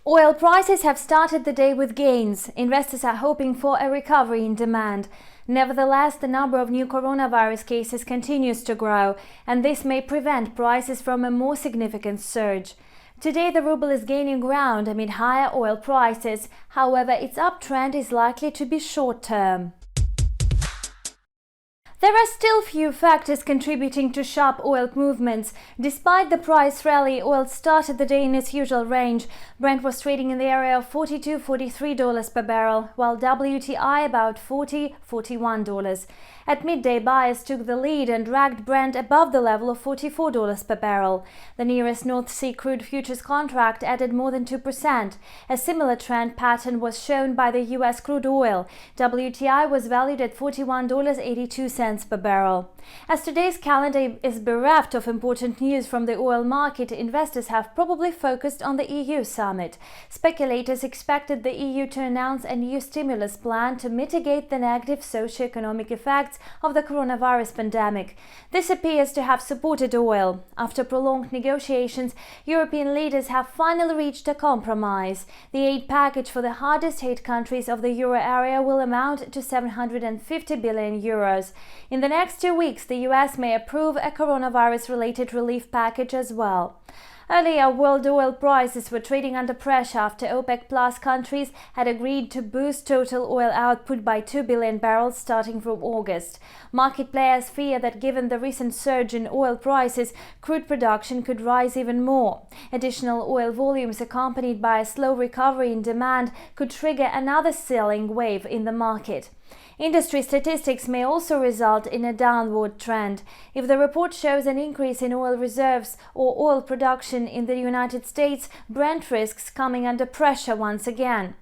Oil prices have started the day with gains. Investors are hoping for a recovery in demand. Nevertheless, the number of new coronavirus cases continues to grow, and this may prevent prices from a more significant surge. Today, the ruble is gaining ground amid higher oil prices. However, its uptrend is likely to be short-term. There are still few factors contributing to sharp oil movements. Despite the price rally, oil started the day in its usual range. Brent was trading in the area of $42–43 per barrel, while WTI about $40–41. At midday, buyers took the lead and dragged Brent above the level of $44 per barrel. The nearest North Sea crude futures contract added more than 2%. A similar trend pattern was shown by the US crude oil. WTI was valued at $41.82 per barrel. As today's calendar is bereft of important news from the oil market, investors have probably focused on the EU summit. Speculators expected the EU to announce a new stimulus plan to mitigate the negative socio-economic effects of the coronavirus pandemic. This appears to have supported oil. After prolonged negotiations, European leaders have finally reached a compromise. The aid package for the hardest hit countries of the euro area will amount to €750 billion. In the next 2 weeks, the US may approve a coronavirus-related relief package as well. Earlier, world oil prices were trading under pressure after OPEC Plus countries had agreed to boost total oil output by 2 billion barrels starting from August. Market players fear that given the recent surge in oil prices, crude production could rise even more. Additional oil volumes accompanied by a slow recovery in demand could trigger another selling wave in the market. Industry statistics may also result in a downward trend. If the report shows an increase in oil reserves or oil production in the United States, Brent risks coming under pressure once again.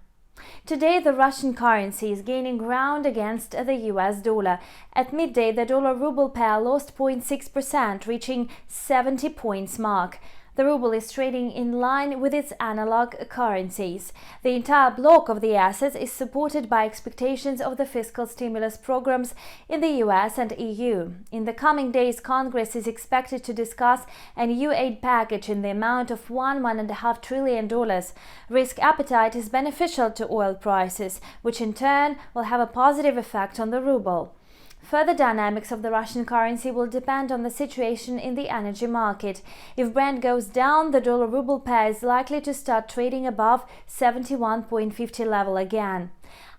Today, the Russian currency is gaining ground against the US dollar. At midday, the dollar-ruble pair lost 0.6%, reaching 70 points mark. The ruble is trading in line with its analog currencies. The entire block of the assets is supported by expectations of the fiscal stimulus programs in the US and EU. In the coming days, Congress is expected to discuss a new aid package in the amount of $1–1.5 trillion. Risk appetite is beneficial to oil prices, which in turn will have a positive effect on the ruble. Further dynamics of the Russian currency will depend on the situation in the energy market. If Brent goes down, the dollar-ruble pair is likely to start trading above 71.50 level again.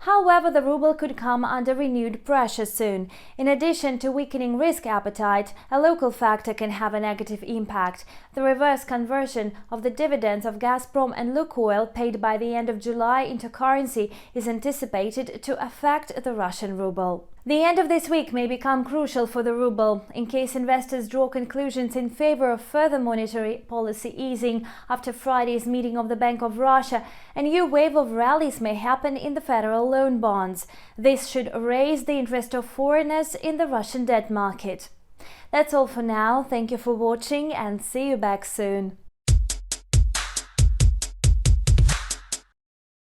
However, the ruble could come under renewed pressure soon. In addition to weakening risk appetite, a local factor can have a negative impact. The reverse conversion of the dividends of Gazprom and Lukoil paid by the end of July into currency is anticipated to affect the Russian ruble. The end of this week may become crucial for the ruble. In case investors draw conclusions in favor of further monetary policy easing after Friday's meeting of the Bank of Russia, a new wave of rallies may happen in the federal loan bonds. This should raise the interest of foreigners in the Russian debt market. That's all for now. Thank you for watching and see you back soon.